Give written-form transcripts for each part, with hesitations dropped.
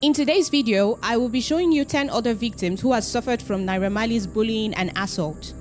In today's video, I will be showing you 10 other victims who have suffered from Naira Marley's bullying and assault.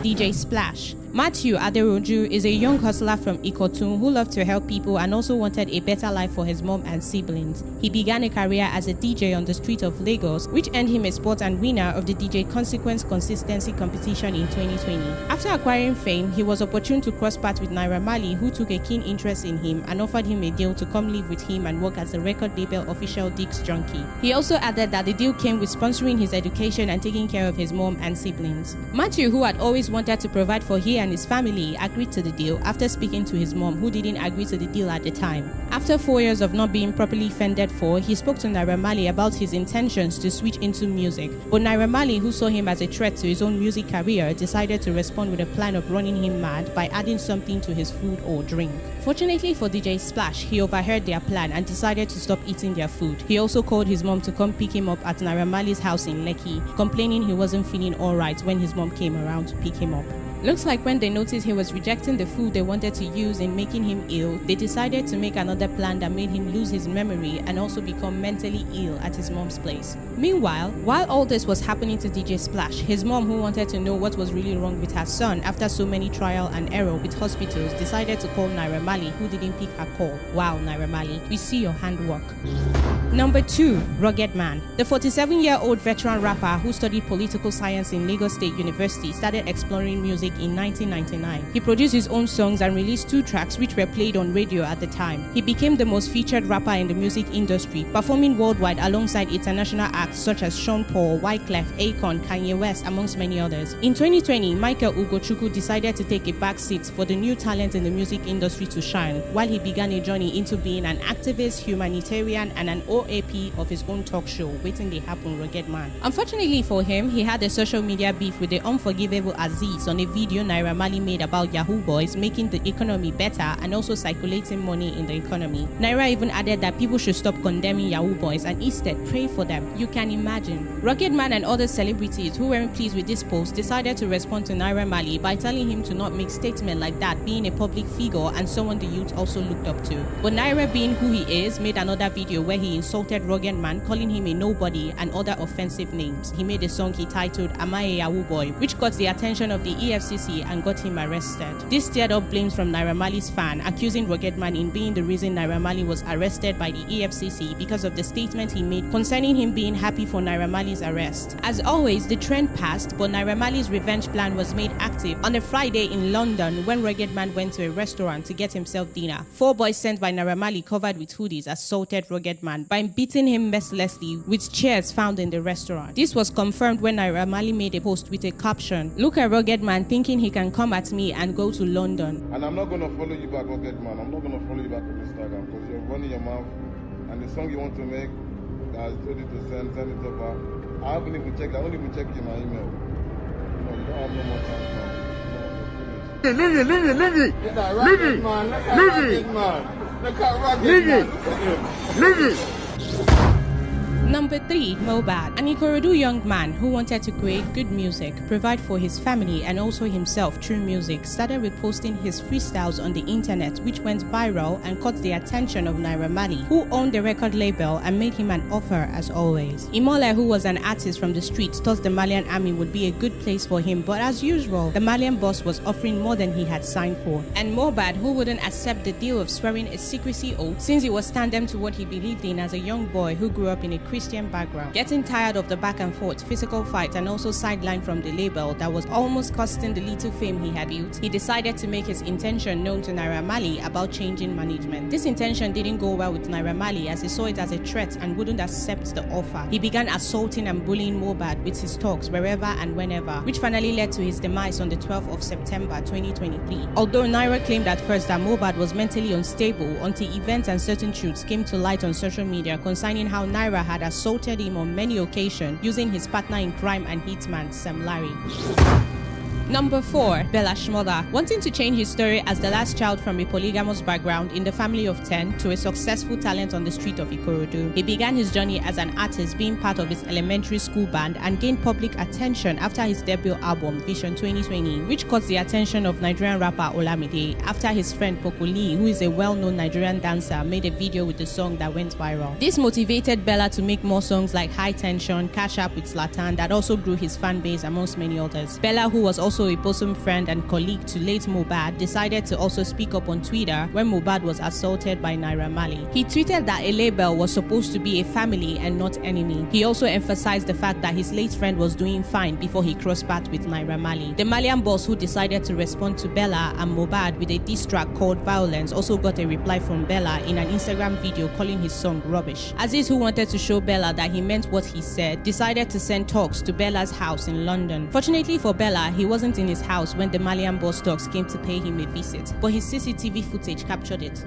DJ Splash. Matthew Aderoju is a young hustler from Ikotun who loved to help people and also wanted a better life for his mom and siblings. He began a career as a DJ on the street of Lagos, which earned him a spot and winner of the DJ Consequence Consistency competition in 2020. After acquiring fame, he was opportune to cross paths with Naira Marley, who took a keen interest in him and offered him a deal to come live with him and work as a record label official disc junkie. He also added that the deal came with sponsoring his education and taking care of his mom and siblings. Matthew, who had always wanted to provide for he and his family, agreed to the deal after speaking to his mom, who didn't agree to the deal at the time. After 4 years of not being properly fended for, he spoke to Naira Marley about his intentions to switch into music. But Naira Marley, who saw him as a threat to his own music career, decided to respond with a plan of running him mad by adding something to his food or drink. Fortunately for DJ Splash, he overheard their plan and decided to stop eating their food. He also called his mom to come pick him up at Naira Marley's house in Lekki, complaining he wasn't feeling alright when his mom came around to pick him up. Looks like when they noticed he was rejecting the food they wanted to use in making him ill, they decided to make another plan that made him lose his memory and also become mentally ill at his mom's place. Meanwhile, while all this was happening to DJ Splash, his mom, who wanted to know what was really wrong with her son after so many trial and error with hospitals, decided to call Naira Marley, who didn't pick her call. Wow, Naira Marley, we see your handwork. Number 2, Ruggedman. The 47-year-old veteran rapper who studied political science in Lagos State University started exploring music in 1999. He produced his own songs and released 2 tracks which were played on radio at the time. He became the most featured rapper in the music industry, performing worldwide alongside international acts such as Sean Paul, Wyclef, Akon, Kanye West, amongst many others. In 2020, Michael Ugochukwu decided to take a back seat for the new talent in the music industry to shine, while he began a journey into being an activist, humanitarian, and an OAP of his own talk show, Waiting They Happen, Ruggedman. Unfortunately for him, he had a social media beef with the unforgivable Aziz on a video Naira Marley made about Yahoo boys making the economy better and also circulating money in the economy. Naira even added that people should stop condemning Yahoo boys and instead pray for them. You can imagine. Ruggedman and other celebrities who weren't pleased with this post decided to respond to Naira Marley by telling him to not make statements like that, being a public figure and someone the youth also looked up to. But Naira, being who he is, made another video where he insulted Ruggedman, calling him a nobody and other offensive names. He made a song he titled Am I a Yahoo Boy, which caught the attention of the EFCC and got him arrested. This stirred up blames from Naira Marley's fan, accusing Ruggedman in being the reason Naira Marley was arrested by the EFCC because of the statement he made concerning him being happy for Naira Marley's arrest. As always, the trend passed, but Naira Marley's revenge plan was made active on a Friday in London when Ruggedman went to a restaurant to get himself dinner. 4 boys sent by Naira Marley covered with hoodies assaulted Ruggedman by beating him mercilessly with chairs found in the restaurant. This was confirmed when Naira Marley made a post with a caption, "Look at Ruggedman thinking he can come at me and go to London." And I'm not going to follow you back, Ruggedman. I'm not going to follow you back on Instagram because you're running your mouth. And the song you want to make, I told you to send it over. I haven't even checked. I won't even check you my email. No, you don't have no more chance now. No, you're finished. Leave it. Number 3, Mohbad. An Ikorodu young man who wanted to create good music, provide for his family and also himself through music, started reposting his freestyles on the internet, which went viral and caught the attention of Naira Marley, who owned the record label and made him an offer as always. Imole, who was an artist from the streets, thought the Malian army would be a good place for him, but as usual, the Malian boss was offering more than he had signed for. And Mohbad, who wouldn't accept the deal of swearing a secrecy oath since it was tandem to what he believed in as a young boy who grew up in a Christian background. Getting tired of the back and forth physical fight and also sidelined from the label that was almost costing the little fame he had built, he decided to make his intention known to Naira Marley about changing management. This intention didn't go well with Naira Marley as he saw it as a threat and wouldn't accept the offer. He began assaulting and bullying Mohbad with his talks wherever and whenever, which finally led to his demise on the 12th of September 2023. Although Naira claimed at first that Mohbad was mentally unstable until events and certain truths came to light on social media concerning how Naira had assaulted him on many occasions using his partner in crime and hitman Sam Larry. Number 4. Bella Shmurda. Wanting to change his story as the last child from a polygamous background in the family of 10 to a successful talent on the street of Ikorodu, he began his journey as an artist, being part of his elementary school band, and gained public attention after his debut album Vision 2020, which caught the attention of Nigerian rapper Olamide after his friend Pokoli, who is a well-known Nigerian dancer, made a video with the song that went viral. This motivated Bella to make more songs like High Tension, Cash Up with Zlatan, that also grew his fan base amongst many others. Bella, who was also a bosom friend and colleague to late Mohbad, decided to also speak up on Twitter when Mohbad was assaulted by Naira Marley. He tweeted that a label was supposed to be a family and not enemy. He also emphasized the fact that his late friend was doing fine before he crossed paths with Naira Marley. The Malian boss, who decided to respond to Bella and Mohbad with a diss track called Violence, also got a reply from Bella in an Instagram video calling his song rubbish. Aziz, who wanted to show Bella that he meant what he said, decided to send talks to Bella's house in London. Fortunately for Bella, he wasn't in his house when the Malian boss talks came to pay him a visit, but his CCTV footage captured it.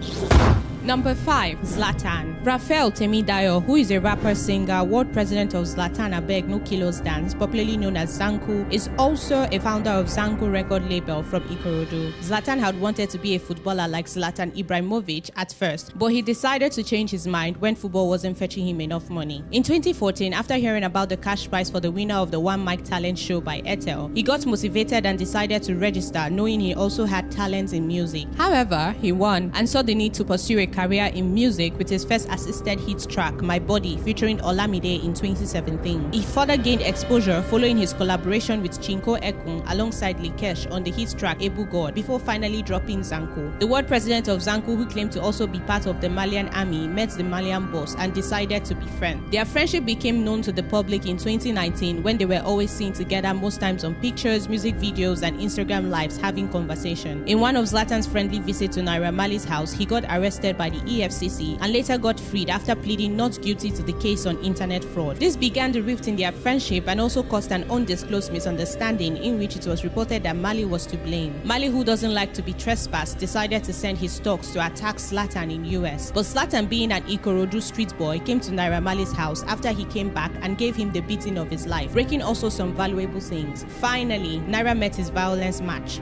Number 5. Zlatan. Raphael Temidayo, who is a rapper, singer, world president of Zlatan Abeg No Kilos Dance, popularly known as Zanku, is also a founder of Zanku record label from Ikorodu. Zlatan had wanted to be a footballer like Zlatan Ibrahimovic at first, but he decided to change his mind when football wasn't fetching him enough money. In 2014, after hearing about the cash prize for the winner of the One Mic Talent show by Etel, he got motivated and decided to register, knowing he also had talent in music. However, he won and saw the need to pursue a career in music with his first assisted hit track, My Body, featuring Olamide in 2017. He further gained exposure following his collaboration with Chinko Ekun alongside Likesh on the hit track Ebu God, before finally dropping Zanku. The world president of Zanku, who claimed to also be part of the Malian army, met the Malian boss and decided to befriend. Their friendship became known to the public in 2019 when they were always seen together, most times on pictures, music videos, and Instagram lives having conversation. In one of Zlatan's friendly visits to Naira Marley's house, he got arrested by the EFCC and later got freed after pleading not guilty to the case on internet fraud. This began the rift in their friendship and also caused an undisclosed misunderstanding in which it was reported that Marley was to blame. Marley, who doesn't like to be trespassed, decided to send his stocks to attack Zlatan in US. But Zlatan, being an Ikorodu street boy, came to Naira Marley's house after he came back and gave him the beating of his life, breaking also some valuable things. Finally, Naira met his violence match.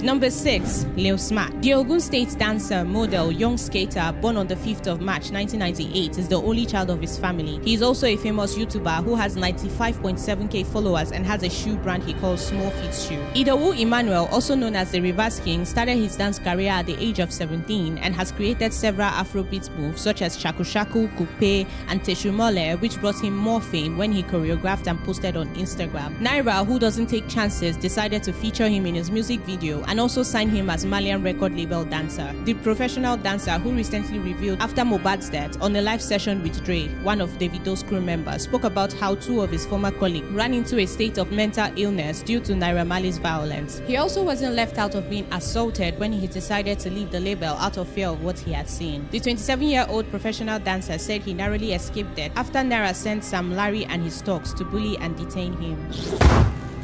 Number 6. Lil Smart. The Ogun State dancer, model, young skater, born on the 5th of March 1998, is the only child of his family. He is also a famous YouTuber who has 95.7k followers and has a shoe brand he calls Small Feet Shoe. Idowu Emmanuel, also known as the Reverse King, started his dance career at the age of 17 and has created several Afrobeat moves such as Shaku Shaku, Coupe, and Teshumole, which brought him more fame when he choreographed and posted on Instagram. Naira, who doesn't take chances, decided to feature him in his music video and also signed him as Malian record label dancer. The professional dancer, who recently revealed after Mohbad's death on a live session with Dre, one of Davido's crew members, spoke about how two of his former colleagues ran into a state of mental illness due to Naira Marley's violence. He also wasn't left out of being assaulted when he decided to leave the label out of fear of what he had seen. The 27-year-old professional dancer said he narrowly escaped death after Naira sent Sam Larry and his thugs to bully and detain him.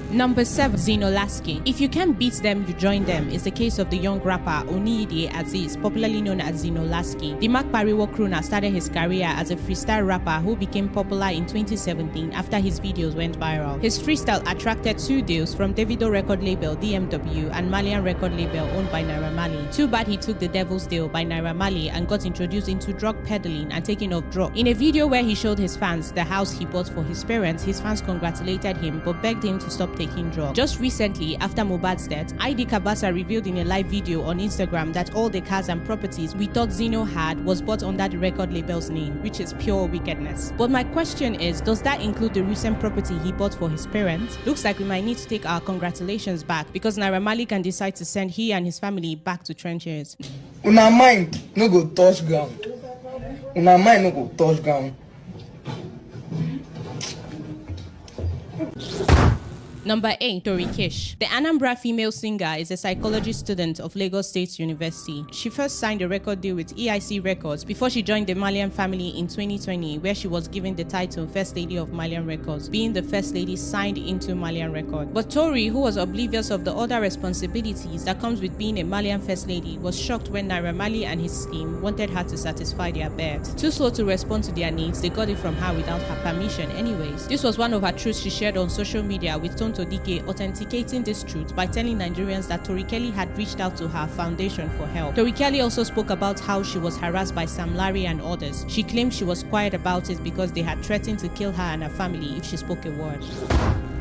Number 7. Zinoleesky. If you can't beat them, you join them is the case of the young rapper Oniyide Aziz, popularly known as Zinoleesky. The Mark Pariwo crooner started his career as a freestyle rapper who became popular in 2017 after his videos went viral. His freestyle attracted 2 deals from Davido record label DMW and Malian record label owned by Naira Marley. Too bad he took the devil's deal by Naira Marley and got introduced into drug peddling and taking off drugs. In a video where he showed his fans the house he bought for his parents, his fans congratulated him but begged him to stop taking drugs. Just recently, after Mohbad's death, ID Kabasa revealed in a live video on Instagram that all the cars and properties we thought Zino had was bought under the record label's name, which is pure wickedness. But my question is, does that include the recent property he bought for his parents? Looks like we might need to take our congratulations back because Naira Marley can decide to send he and his family back to trenches. Una mind no go touch ground. Una mind no go touch ground. Number 8. Tori Kelly. The Anambra female singer is a psychology student of Lagos State University. She first signed a record deal with EIC Records before she joined the Malian family in 2020, where she was given the title First Lady of Malian Records, being the first lady signed into Malian Records. But Tori, who was oblivious of the other responsibilities that comes with being a Malian first lady, was shocked when Naira Marley and his team wanted her to satisfy their beds. Too slow to respond to their needs, they got it from her without her permission anyways. This was one of her truths she shared on social media with Tonto Todike authenticating this truth by telling Nigerians that Tori Kelly had reached out to her foundation for help. Tori Kelly also spoke about how she was harassed by Sam Larry and others. She claimed she was quiet about it because they had threatened to kill her and her family if she spoke a word.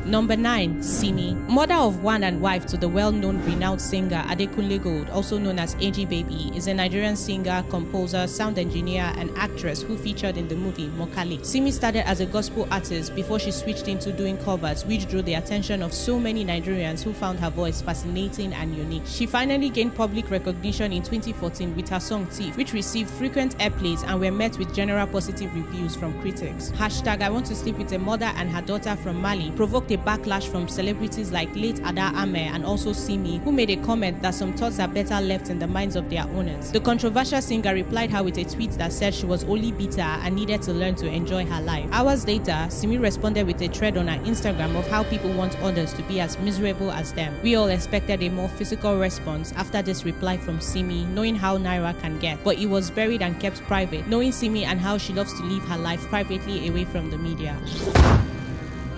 Number 9. Simi. Mother of one and wife to the well-known renowned singer Adekunle Gold, also known as AG Baby, is a Nigerian singer, composer, sound engineer, and actress who featured in the movie Mokali. Simi started as a gospel artist before she switched into doing covers, which drew the attention of so many Nigerians who found her voice fascinating and unique. She finally gained public recognition in 2014 with her song Thief, which received frequent airplays and were met with general positive reviews from critics. Hashtag I want to sleep with a mother and her daughter from Mali provoked a backlash from celebrities like late Ada Ame and also Simi, who made a comment that some thoughts are better left in the minds of their owners. The controversial singer replied her with a tweet that said she was only bitter and needed to learn to enjoy her life. Hours later, Simi responded with a thread on her Instagram of how people want others to be as miserable as them. We all expected a more physical response after this reply from Simi, knowing how Naira can get, but it was buried and kept private, knowing Simi and how she loves to live her life privately away from the media.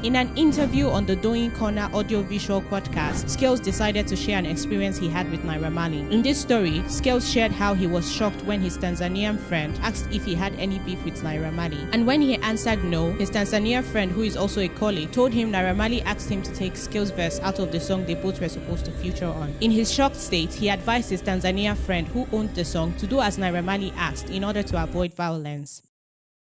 In an interview on the Doing Corner audio-visual podcast, Skales decided to share an experience he had with Naira Marley. In this story, Skales shared how he was shocked when his Tanzanian friend asked if he had any beef with Naira Marley. And when he answered no, his Tanzanian friend, who is also a colleague, told him Naira Marley asked him to take Skales' verse out of the song they both were supposed to feature on. In his shocked state, he advised his Tanzanian friend, who owned the song, to do as Naira Marley asked in order to avoid violence.